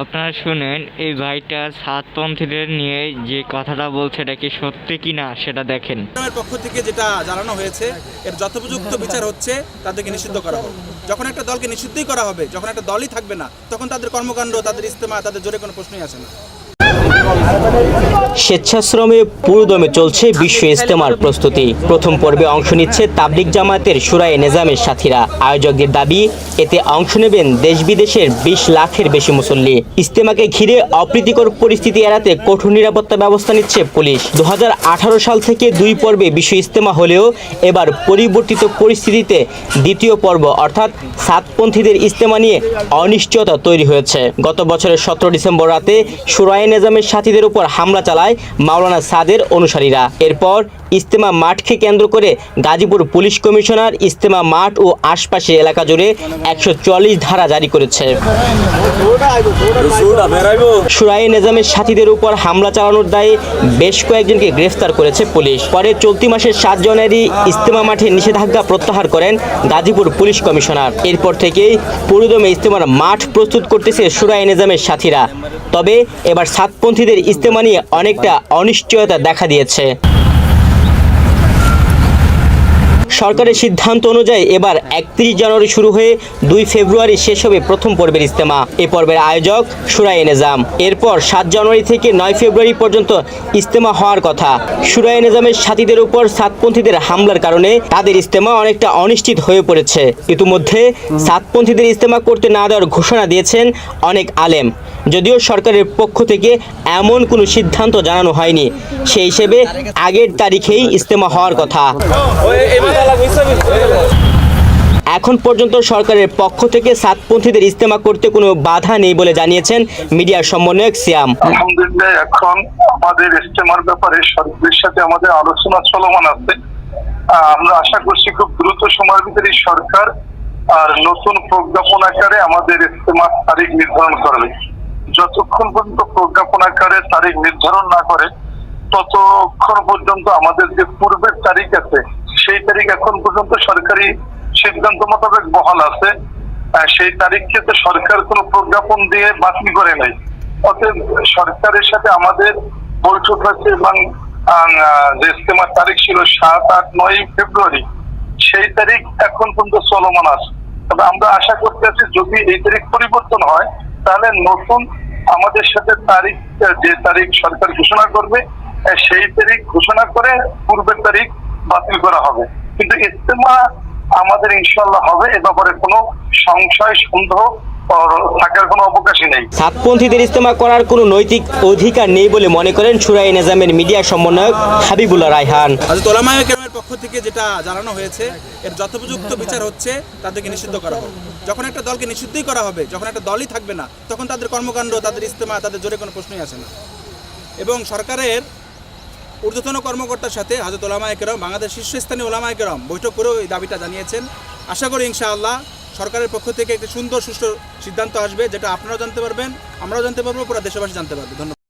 আপনারা শুনেন এই ভাইটা সাতপন্থীদের নিয়ে যে কথাটা বলছে এটা কি সত্যি কিনা সেটা দেখেন। পক্ষ থেকে যেটা জানানো হয়েছে এর যথোপযুক্ত বিচার হচ্ছে তাদেরকে নিষিদ্ধ করা হবে। যখন একটা দলকে নিষিদ্ধই করা হবে, যখন একটা দলই থাকবে না, তখন তাদের কর্মকাণ্ড, তাদের ইস্তেমা, তাদের জোরে কোনো প্রশ্নই আসে না। স্বেচ্ছাশ্রমে পুরোদমে চলছে বিশ্ব ইজতেমার প্রস্তুতি। প্রথম পর্বে অংশ নিচ্ছে তাবলিগ জামায়াতের শুরায়ে নেজামের সাথীরা। আয়োজকদের দাবি, এতে অংশ নেবেন দেশ বিদেশের 20 লাখের বেশি মুসল্লি। ইজতেমাকে ঘিরে অপ্রীতিকর পরিস্থিতি এড়াতে কঠোর নিরাপত্তা ব্যবস্থা নিচ্ছে পুলিশ। 2018 সাল থেকে 2 পর্বে বিশ্ব ইজতেমা হলেও এবার পরিবর্তিত পরিস্থিতিতে দ্বিতীয় পর্ব অর্থাৎ সাতপন্থীদের ইজতেমা নিয়ে অনিশ্চয়তা তৈরি হয়েছে। গত বছরের 17 ডিসেম্বর রাতে শুরায়ে নেজামের সাথীদের উপর হামলা চালায় মাওলানা সাদের অনুসারীরা। এরপর ইজতেমা মাঠকে কেন্দ্র করে গাজীপুর পুলিশ কমিশনার ইজতেমা মাঠ ও আশপাশের এলাকা জুড়ে 144 ধারা জারি করেছে। শুরায়ে নেজামের সাথীদের উপর হামলা চালানোর দায়ে বেশ কয়েকজনকে গ্রেফতার করেছে পুলিশ। পরে চলতি মাসের 7 জানুয়ারি ইজতেমা মাঠে নিষেধাজ্ঞা প্রত্যাহার করেন গাজীপুর পুলিশ কমিশনার। এরপর থেকেই পুরোদমে ইজতেমার মাঠ প্রস্তুত করতেছে শুরায়ে নেজামের সাথীরা। তবে এবার সাতপন্থীদের ইজতেমা নিয়ে অনেকটা অনিশ্চয়তা দেখা দিয়েছে। সরকারের সিদ্ধান্ত অনুযায়ী এবার 31 জানুয়ারি শুরু হয়ে 2 ফেব্রুয়ারি শেষ হবে প্রথম পর্বের ইজতেমা। এ পর্বের আয়োজক শুরায়ে নেজাম। এরপর 7 জানুয়ারি থেকে 9 ফেব্রুয়ারি পর্যন্ত ইজতেমা হওয়ার কথা। শুরায়ে নেজামের সাথীদের উপর সাতপন্থীদের হামলার কারণে তাদের ইজতেমা অনেকটা অনিশ্চিত হয়ে পড়েছে। ইতিমধ্যে সাতপন্থীদের ইজতেমা করতে না দেওয়ার ঘোষণা দিয়েছেন অনেক আলেম। যদিও সরকারের পক্ষ থেকে এমন কোনো সিদ্ধান্ত জানানো হয়নি, সেই হিসেবে আগের তারিখেই ইজতেমা হওয়ার কথা। এখন পর্যন্ত সরকারের পক্ষ থেকে সাতপন্থীদের ইজতেমা করতে কোনো বাধা নেই বলে জানিয়েছেন মিডিয়ার সমন্বয়ক সিয়াম। আলহামদুলিল্লাহ, এখন আমাদের ইজতেমার ব্যাপারে সরকারের সাথে আমাদের আলোচনা চলমান আছে। আমরা আশা করছি খুব দ্রুত সময়ের ভিতরে সরকার আর নতুন প্রজ্ঞাপন আকারে আমাদের ইজতেমার তারিখ নির্ধারণ করবে। যতক্ষণ পর্যন্ত প্রজ্ঞাপন আকারে তারিখ নির্ধারণ না করে ততক্ষণ পর্যন্ত আমাদের যে পূর্বের তারিখ আছে সেই তারিখ এখন পর্যন্ত সরকারি সিদ্ধান্ত মোতাবেক বহাল আছে। সেই তারিখকে তো সরকার কোনো প্রজ্ঞাপন দিয়ে বাতিল করে নাই। অতএব সরকারের সাথে আমাদের বৈঠক হয়েছে এবং যে ইজতেমার তারিখ ছিল 7, 8, 9 ফেব্রুয়ারি, সেই তারিখ এখন পর্যন্ত চলমান আছে। তবে আমরা আশা করতে আছি যদি এই তারিখ পরিবর্তন হয় তাহলে নতুন আমাদের সাথে তারিখ, যে তারিখ সরকার ঘোষণা করবে সেই তারিখ ঘোষণা করে পূর্বের তারিখ বাতিল করা হবে। কিন্তু ইজতেমা আমাদের ইনশাআল্লাহ হবে, এ ব্যাপারে কোনো সংশয় সন্দেহ থাকার কোনো অবকাশই নেই। সাতপন্থীদের ইজতেমা করার কোনো নৈতিক অধিকার নেই বলে মনে করেন শুরায়ে নেজামের মিডিয়া সমন্বয়ক হাবিবুল্লাহ রায়হান। হযরত উলামায়ে কেরামের পক্ষ থেকে যেটা জানানো হয়েছে এর যথোপযুক্ত বিচার হচ্ছে তাদেরকে নিষিদ্ধ করা হবে। যখন একটা দলকে নিষিদ্ধই করা হবে, যখন একটা দলই থাকবে না, তখন তাদের কর্মকাণ্ড, তাদের ইজতেমা, তাদের জোরে কোনো প্রশ্নই আসে না। এবং সরকারের ঊর্ধ্বতন কর্মকর্তার সাথে হযরত উলামায়ে কেরাম, বাংলাদেশ শীর্ষস্থানীয় উলামায়ে কেরাম বৈঠক করেও এই দাবিটা জানিয়েছেন। আশা করি ইনশাআল্লাহ সরকারের পক্ষ থেকে একটি সুন্দর সুষ্ঠু সিদ্ধান্ত আসবে, যেটা আপনারাও জানতে পারবেন, আমরাও জানতে পারবো, পুরো দেশবাসী জানতে পারবে। ধন্যবাদ।